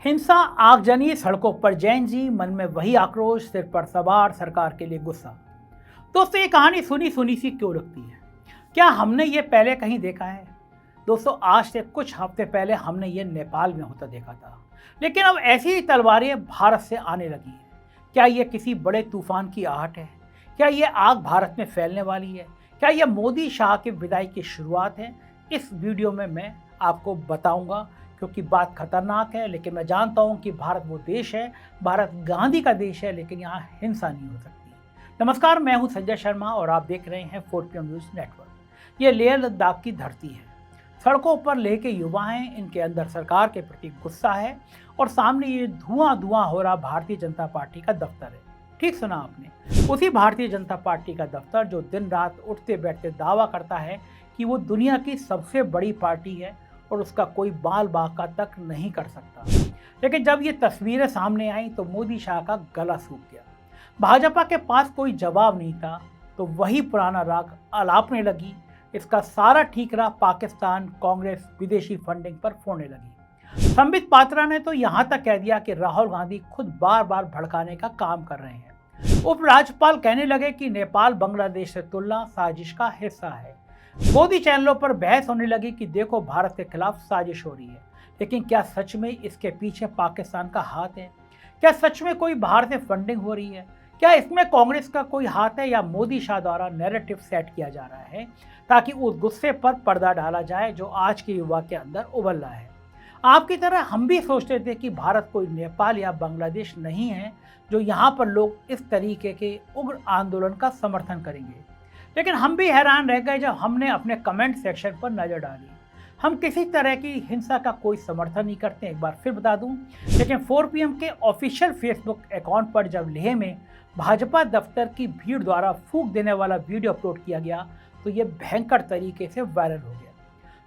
हिंसा, आगजनी, सड़कों पर जैन जी, मन में वही आक्रोश, सिर पर सवार सरकार के लिए गुस्सा। दोस्तों, ये कहानी सुनी सुनी सी क्यों लगती है? क्या हमने ये पहले कहीं देखा है? दोस्तों, आज से कुछ हफ्ते पहले हमने ये नेपाल में होता देखा था, लेकिन अब ऐसी ही तलवारें भारत से आने लगी हैं। क्या ये किसी बड़े तूफान की आहट है? क्या ये आग भारत में फैलने वाली है? क्या ये मोदी शाह की विदाई की शुरुआत है? इस वीडियो में मैं आपको बताऊंगा, क्योंकि बात खतरनाक है। लेकिन मैं जानता हूं कि भारत वो देश है, भारत गांधी का देश है, लेकिन यहाँ हिंसा नहीं हो सकती। नमस्कार, मैं हूं संजय शर्मा और आप देख रहे हैं 4PM न्यूज़ नेटवर्क। ये लेह लद्दाख की धरती है। सड़कों पर लेह के युवा हैं, इनके अंदर सरकार के प्रति गुस्सा है और सामने ये धुआं धुआं हो रहा भारतीय जनता पार्टी का दफ्तर है। ठीक सुना आपने, उसी भारतीय जनता पार्टी का दफ्तर जो दिन रात उठते बैठते दावा करता है कि वो दुनिया की सबसे बड़ी पार्टी है और उसका कोई बाल बाका तक नहीं कर सकता। लेकिन जब ये तस्वीरें सामने आई तो मोदी शाह का गला सूख गया। भाजपा के पास कोई जवाब नहीं था तो वही पुराना राग अलापने लगी। इसका सारा ठीकरा पाकिस्तान, कांग्रेस, विदेशी फंडिंग पर फोड़ने लगी। संबित पात्रा ने तो यहाँ तक कह दिया कि राहुल गांधी खुद बार बार भड़काने का काम कर रहे हैं। उपराज्यपाल कहने लगे कि नेपाल बांग्लादेश से तुलना साजिश का हिस्सा है। मोदी चैनलों पर बहस होने लगी कि देखो, भारत के खिलाफ साजिश हो रही है। लेकिन क्या सच में इसके पीछे पाकिस्तान का हाथ है? क्या सच में कोई बाहर से फंडिंग हो रही है? क्या इसमें कांग्रेस का कोई हाथ है या मोदी शाह द्वारा नैरेटिव सेट किया जा रहा है ताकि उस गुस्से पर पर्दा डाला जाए जो आज के युवा के अंदर उबल रहा है? आपकी तरह हम भी सोचते थे कि भारत कोई नेपाल या बांग्लादेश नहीं है जो यहाँ पर लोग इस तरीके के उग्र आंदोलन का समर्थन करेंगे। लेकिन हम भी हैरान रह गए जब हमने अपने कमेंट सेक्शन पर नज़र डाली। हम किसी तरह की हिंसा का कोई समर्थन नहीं करते, एक बार फिर बता दूं। लेकिन 4PM के ऑफिशियल फेसबुक अकाउंट पर जब लेह में भाजपा दफ्तर की भीड़ द्वारा फूंक देने वाला वीडियो अपलोड किया गया तो ये भयंकर तरीके से वायरल हो गया।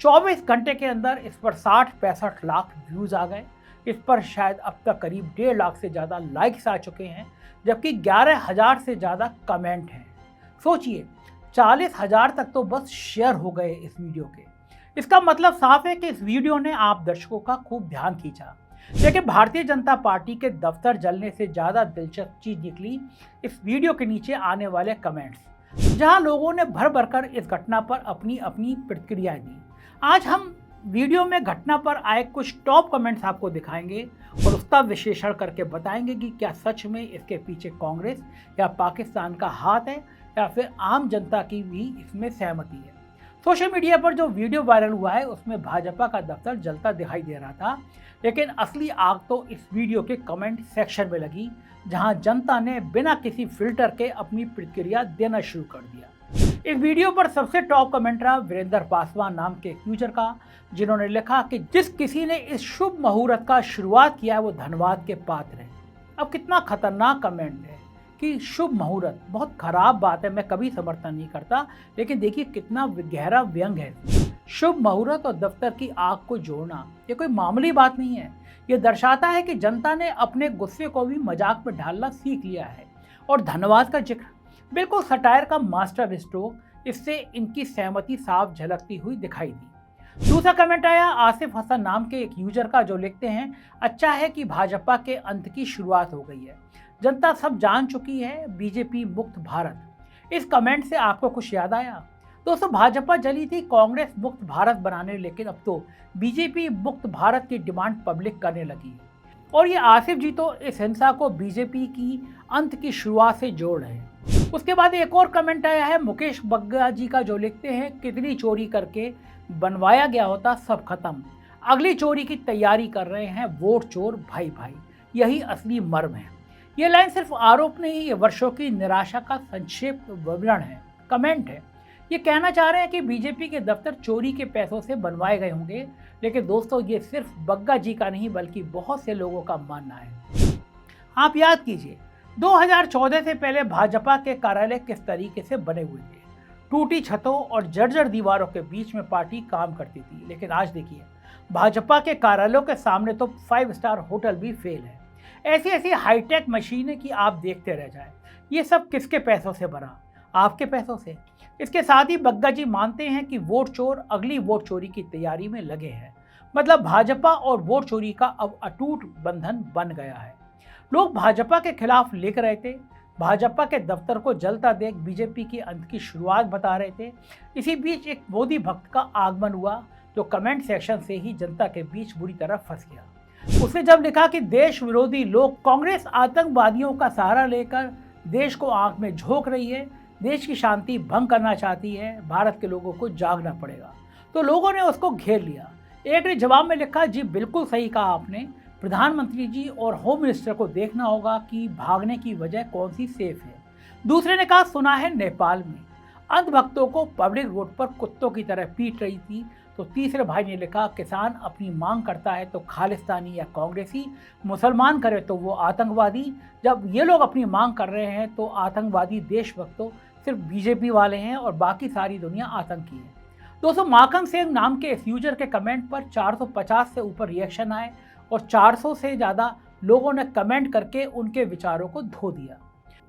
24 घंटे के अंदर इस पर 60-65 लाख व्यूज़ आ गए। इस पर शायद अब तक करीब 1.5 लाख से ज़्यादा लाइक्स आ चुके हैं, जबकि 11,000 से ज़्यादा कमेंट हैं। सोचिए, 40,000 तक तो बस शेयर हो गए इस वीडियो के। इसका मतलब साफ है कि इस वीडियो ने आप दर्शकों का खूब ध्यान खींचा। लेकिन भारतीय जनता पार्टी के दफ्तर जलने से ज़्यादा दिलचस्प चीज़ निकली इस वीडियो के नीचे आने वाले कमेंट्स, जहां लोगों ने भर भरकर इस घटना पर अपनी अपनी प्रतिक्रिया दी। आज हम वीडियो में घटना पर आए कुछ टॉप कमेंट्स आपको दिखाएंगे और उसका विश्लेषण करके बताएंगे कि क्या सच में इसके पीछे कांग्रेस या पाकिस्तान का हाथ है या फिर आम जनता की भी इसमें सहमति है। सोशल मीडिया पर जो वीडियो वायरल हुआ है उसमें भाजपा का दफ्तर जलता दिखाई दे रहा था, लेकिन असली आग तो इस वीडियो के कमेंट सेक्शन में लगी, जहां जनता ने बिना किसी फिल्टर के अपनी प्रतिक्रिया देना शुरू कर दिया। इस वीडियो पर सबसे टॉप कमेंट रहा वीरेंद्र पासवान नाम के एक यूजर का, जिन्होंने लिखा कि जिस किसी ने इस शुभ मुहूर्त का शुरुआत किया है वो धन्यवाद के पात्र है। अब कितना खतरनाक कमेंट है कि शुभ मुहूर्त, बहुत खराब बात है, मैं कभी समर्थन नहीं करता, लेकिन देखिए कितना गहरा व्यंग है। शुभ मुहूर्त और दफ्तर की आग को जोड़ना ये कोई मामूली बात नहीं है। ये दर्शाता है कि जनता ने अपने गुस्से को भी मजाक में ढालना सीख लिया है। और धन्यवाद का जिक्र, बिल्कुल सटायर का मास्टर स्ट्रोक, इससे इनकी सहमति साफ झलकती हुई दिखाई दी। दूसरा कमेंट आया आसिफ हसन नाम के एक यूजर का, जो लिखते हैं, अच्छा है कि भाजपा के अंत की शुरुआत हो गई है, जनता सब जान चुकी है, बीजेपी मुक्त भारत। इस कमेंट से आपको कुछ याद आया? दोस्तों, भाजपा जली थी कांग्रेस मुक्त भारत बनाने, लेकिन अब तो बीजेपी मुक्त भारत की डिमांड पब्लिक करने लगी। और ये आसिफ जी तो इस हिंसा को बीजेपी की अंत की शुरुआत से जोड़ रहे हैं। उसके बाद एक और कमेंट आया है मुकेश बग्गा जी का, जो लिखते हैं, कितनी चोरी करके बनवाया गया होता सब खत्म, अगली चोरी की तैयारी कर रहे हैं वोट चोर भाई भाई, यही असली मर्म है। ये लाइन सिर्फ आरोप नहीं, ये वर्षों की निराशा का संक्षिप्त विवरण है, कमेंट है। ये कहना चाह रहे हैं कि बीजेपी के दफ्तर चोरी के पैसों से बनवाए गए होंगे, लेकिन दोस्तों ये सिर्फ बग्गा जी का नहीं बल्कि बहुत से लोगों का मानना है। आप याद कीजिए, 2014 से पहले भाजपा के कार्यालय किस तरीके से बने हुए थे। टूटी छतों और जर्जर दीवारों के बीच में पार्टी काम करती थी। लेकिन आज देखिए, भाजपा के कार्यालयों के सामने तो 5 स्टार होटल भी फेल है। ऐसी ऐसी हाईटेक मशीनें कि आप देखते रह जाएं। ये सब किसके पैसों से बना? आपके पैसों से। इसके साथ ही बग्गा जी मानते हैं कि वोट चोर अगली वोट चोरी की तैयारी में लगे हैं। मतलब भाजपा और वोट चोरी का अब अटूट बंधन बन गया है। लोग भाजपा के खिलाफ लिख रहे थे, भाजपा के दफ्तर को जलता देख बीजेपी की अंत की शुरुआत बता रहे थे। इसी बीच एक मोदी भक्त का आगमन हुआ जो कमेंट सेक्शन से ही जनता के बीच बुरी तरह फंस गया। उसने जब लिखा कि देश विरोधी लोग कांग्रेस आतंकवादियों का सहारा लेकर देश को आंख में झोंक रही है, देश की शांति भंग करना चाहती है, भारत के लोगों को जागना पड़ेगा, तो लोगों ने उसको घेर लिया। एक ने जवाब में लिखा, जी बिल्कुल सही कहा आपने, प्रधानमंत्री जी और होम मिनिस्टर को देखना होगा कि भागने की वजह कौन सी सेफ है। दूसरे ने कहा, सुना है नेपाल में अंधभक्तों को पब्लिक रोड पर कुत्तों की तरह पीट रही थी। तो तीसरे भाई ने लिखा, किसान अपनी मांग करता है तो खालिस्तानी या कांग्रेसी, मुसलमान करे तो वो आतंकवादी। जब ये लोग अपनी मांग कर रहे हैं तो आतंकवादी देशभक्त तो सिर्फ बीजेपी वाले हैं और बाकी सारी दुनिया आतंकी है। दोस्तों, माखन सिंह नाम के इस यूजर के कमेंट पर 450 से ऊपर रिएक्शन आए और 400 से ज़्यादा लोगों ने कमेंट करके उनके विचारों को धो दिया।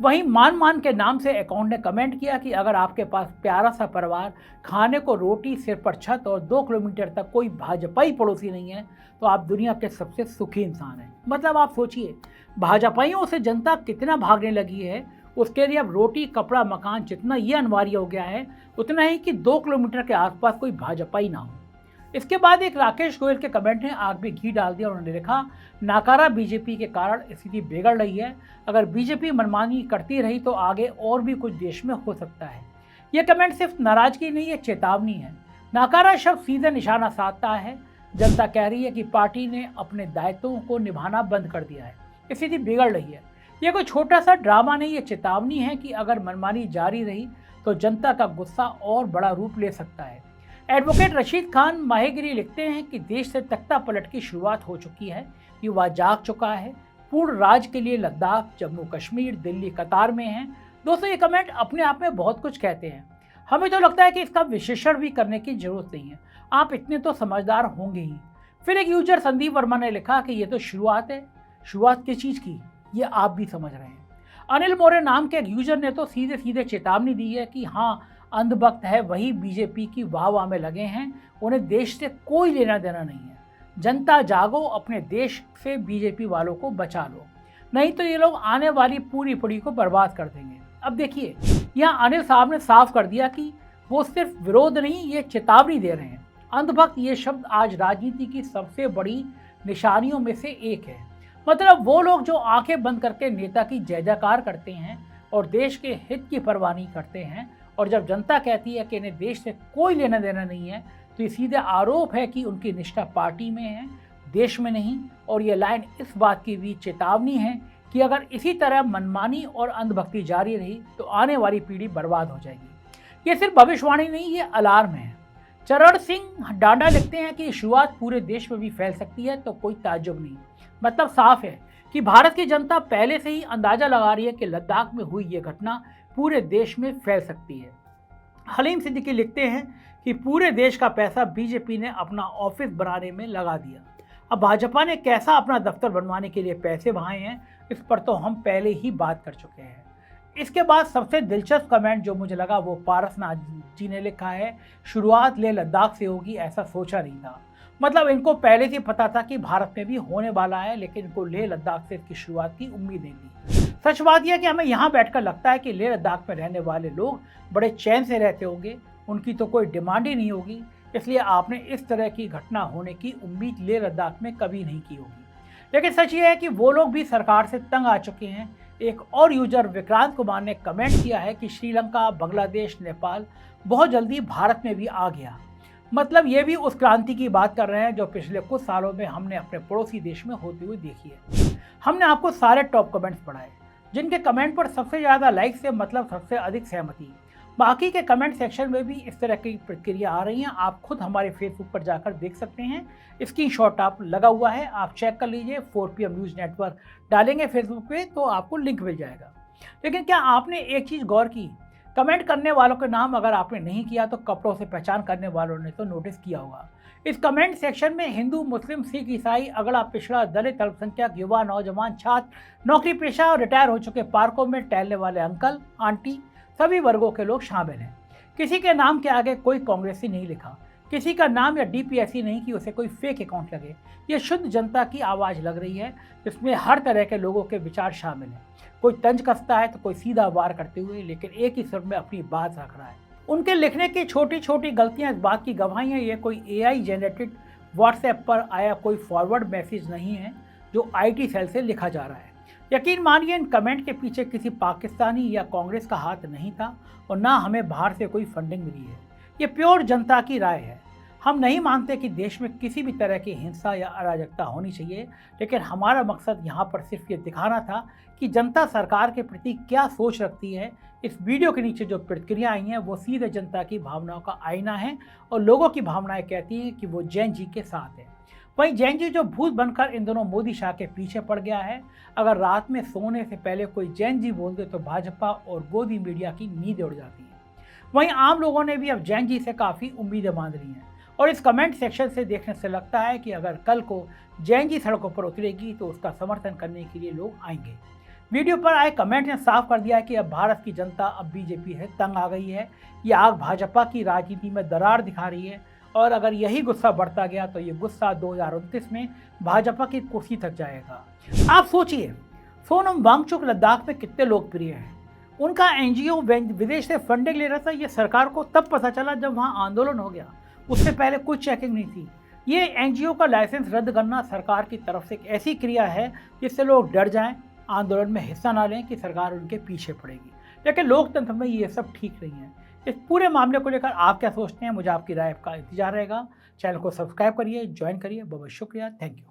वहीं मान के नाम से अकाउंट ने कमेंट किया कि अगर आपके पास प्यारा सा परिवार, खाने को रोटी, सिर पर छत और 2 किलोमीटर तक कोई भाजपाई पड़ोसी नहीं है तो आप दुनिया के सबसे सुखी इंसान हैं। मतलब आप सोचिए, भाजपाइयों से जनता कितना भागने लगी है, उसके लिए अब रोटी, कपड़ा, मकान जितना ये अनिवार्य हो गया है, उतना ही कि 2 किलोमीटर के आसपास कोई भाजपाई ना हो। इसके बाद एक राकेश गोयल के कमेंट ने आग में घी डाल दिया। उन्होंने लिखा, नाकारा बीजेपी के कारण स्थिति बिगड़ रही है, अगर बीजेपी मनमानी करती रही तो आगे और भी कुछ देश में हो सकता है। यह कमेंट सिर्फ नाराजगी नहीं, ये चेतावनी है। नाकारा शब्द सीधे निशाना साधता है। जनता कह रही है कि पार्टी ने अपने दायित्वों को निभाना बंद कर दिया है, स्थिति बिगड़ रही है। यह कोई छोटा सा ड्रामा नहीं, ये चेतावनी है कि अगर मनमानी जारी रही तो जनता का गुस्सा और बड़ा रूप ले सकता है। एडवोकेट रशीद खान माहेगिरी लिखते हैं कि देश से तख्ता पलट की शुरुआत हो चुकी है, युवा जाग चुका है, पूर्ण राज के लिए लद्दाख, जम्मू कश्मीर, दिल्ली कतार में हैं। दोस्तों, ये कमेंट अपने आप में बहुत कुछ कहते हैं। हमें तो लगता है कि इसका विश्लेषण भी करने की जरूरत नहीं है, आप इतने तो समझदार होंगे ही। फिर एक यूजर संदीप वर्मा ने लिखा कि ये तो शुरुआत है। शुरुआत किस चीज़ की, ये आप भी समझ रहे हैं। अनिल मौर्य नाम के एक यूजर ने तो सीधे सीधे चेतावनी दी है कि हाँ, अंधभक्त है वही बीजेपी की वाह में लगे हैं, उन्हें देश से कोई लेना देना नहीं है। जनता जागो, अपने देश से बीजेपी वालों को बचा लो, नहीं तो ये लोग आने वाली पूरी पीढ़ी को बर्बाद कर देंगे। अब देखिए, यहाँ अनिल साहब ने साफ कर दिया कि वो सिर्फ विरोध नहीं, ये चेतावनी दे रहे हैं। अंधभक्त ये शब्द आज राजनीति की सबसे बड़ी निशानियों में से एक है। मतलब वो लोग जो आंखें बंद करके नेता की जय जयकार करते हैं और देश के हित की परवाह नहीं करते हैं, और जब जनता कहती है कि इन्हें देश से कोई लेना देना नहीं है, तो ये सीधे आरोप है कि उनकी निष्ठा पार्टी में है, देश में नहीं। और ये लाइन इस बात की भी चेतावनी है कि अगर इसी तरह मनमानी और अंधभक्ति जारी रही तो आने वाली पीढ़ी बर्बाद हो जाएगी। ये सिर्फ भविष्यवाणी नहीं, ये अलार्म है। चरण सिंह डांडा लिखते हैं कि शुरुआत पूरे देश में भी फैल सकती है, तो कोई ताज्जुब नहीं। मतलब साफ है कि भारत की जनता पहले से ही अंदाजा लगा रही है कि लद्दाख में हुई ये घटना पूरे देश में फैल सकती है। हलीम सिद्दीकी लिखते हैं कि पूरे देश का पैसा बीजेपी ने अपना ऑफिस बनाने में लगा दिया। अब भाजपा ने कैसा अपना दफ्तर बनवाने के लिए पैसे बहाए हैं, इस पर तो हम पहले ही बात कर चुके हैं। इसके बाद सबसे दिलचस्प कमेंट जो मुझे लगा वो पारसनाथ जी ने लिखा है, शुरुआत लेह लद्दाख से होगी, ऐसा सोचा नहीं था। मतलब इनको पहले से पता था कि भारत में भी होने वाला है, लेकिन इनको लेह लद्दाख से इसकी शुरुआत की उम्मीद नहीं थी। सच बात यह कि हमें यहाँ बैठकर लगता है कि लेह लद्दाख में रहने वाले लोग बड़े चैन से रहते होंगे, उनकी तो कोई डिमांड ही नहीं होगी, इसलिए आपने इस तरह की घटना होने की उम्मीद लेह लद्दाख में कभी नहीं की होगी। लेकिन सच ये है कि वो लोग भी सरकार से तंग आ चुके हैं। एक और यूजर विक्रांत कुमार ने कमेंट किया है कि श्रीलंका, बांग्लादेश, नेपाल बहुत जल्दी भारत में भी आ गया। मतलब ये भी उस क्रांति की बात कर रहे हैं जो पिछले कुछ सालों में हमने अपने पड़ोसी देश में होती हुई देखी है। हमने आपको सारे टॉप कमेंट्स पढ़ाए, जिनके कमेंट पर सबसे ज़्यादा लाइक से मतलब सबसे अधिक सहमति। बाकी के कमेंट सेक्शन में भी इस तरह की प्रतिक्रिया आ रही हैं। आप खुद हमारे फेसबुक पर जाकर देख सकते हैं, स्क्रीनशॉट आप लगा हुआ है, आप चेक कर लीजिए। 4PM न्यूज़ नेटवर्क डालेंगे फेसबुक पे तो आपको लिंक मिल जाएगा। लेकिन क्या आपने एक चीज़ गौर की, कमेंट करने वालों के नाम अगर आपने नहीं किया तो कपड़ों से पहचान करने वालों ने तो नोटिस किया होगा। इस कमेंट सेक्शन में हिंदू, मुस्लिम, सिख, ईसाई, अगड़ा पिछड़ा, दलित, अल्पसंख्यक, युवा, नौजवान, छात्र, नौकरी पेशा और रिटायर हो चुके पार्कों में टहलने वाले अंकल, आंटी, सभी वर्गों के लोग शामिल हैं। किसी के नाम के आगे कोई कांग्रेसी नहीं लिखा, किसी का नाम या डीपी ऐसी नहीं कि उसे कोई फेक अकाउंट लगे। ये शुद्ध जनता की आवाज़ लग रही है, जिसमें हर तरह के लोगों के विचार शामिल हैं। कोई तंज कसता है तो कोई सीधा वार करते हुए, लेकिन एक ही सुर में अपनी बात रख रहा है। उनके लिखने की छोटी छोटी गलतियां इस बात की गवाही हैं। ये कोई AI जनरेटेड व्हाट्सएप पर आया कोई फॉरवर्ड मैसेज नहीं है जो IT सेल से लिखा जा रहा है। यकीन मानिए, इन कमेंट के पीछे किसी पाकिस्तानी या कांग्रेस का हाथ नहीं था और ना हमें बाहर से कोई फंडिंग मिली है। ये प्योर जनता की राय है। हम नहीं मानते कि देश में किसी भी तरह की हिंसा या अराजकता होनी चाहिए, लेकिन हमारा मकसद यहाँ पर सिर्फ ये दिखाना था कि जनता सरकार के प्रति क्या सोच रखती है। इस वीडियो के नीचे जो प्रतिक्रिया आई हैं वो सीधे जनता की भावनाओं का आईना है और लोगों की भावनाएं कहती हैं कि वो जैन जी के साथ है। वहीं जैन जी जो भूत बनकर इन दोनों मोदी शाह के पीछे पड़ गया है, अगर रात में सोने से पहले कोई जैन जी बोल दे तो भाजपा और गोदी मीडिया की नींद उड़ जाती है। वहीं आम लोगों ने भी अब जैन जी से काफ़ी उम्मीदें बांध ली हैं और इस कमेंट सेक्शन से देखने से लगता है कि अगर कल को जैन जी सड़कों पर उतरेगी तो उसका समर्थन करने के लिए लोग आएंगे। वीडियो पर आए कमेंट ने साफ कर दिया है कि अब भारत की जनता अब बीजेपी से तंग आ गई है। ये आग भाजपा की राजनीति में दरार दिखा रही है और अगर यही गुस्सा बढ़ता गया तो ये गुस्सा 2029 में भाजपा की कुर्सी तक जाएगा। आप सोचिए, सोनम वांगचुक लद्दाख में कितने लोकप्रिय हैं। उनका NGO विदेश से फंडिंग ले रहा था। ये सरकार को तब पता चला जब वहाँ आंदोलन हो गया, उससे पहले कुछ चेकिंग नहीं थी। ये NGO का लाइसेंस रद्द करना सरकार की तरफ से एक ऐसी क्रिया है जिससे लोग डर जाएं, आंदोलन में हिस्सा ना लें कि सरकार उनके पीछे पड़ेगी। लेकिन लोकतंत्र में ये सब ठीक नहीं है। इस पूरे मामले को लेकर आप क्या सोचते हैं, मुझे आपकी राय का इंतजार रहेगा। चैनल को सब्सक्राइब करिए, ज्वाइन करिए। बहुत बहुत शुक्रिया, थैंक यू।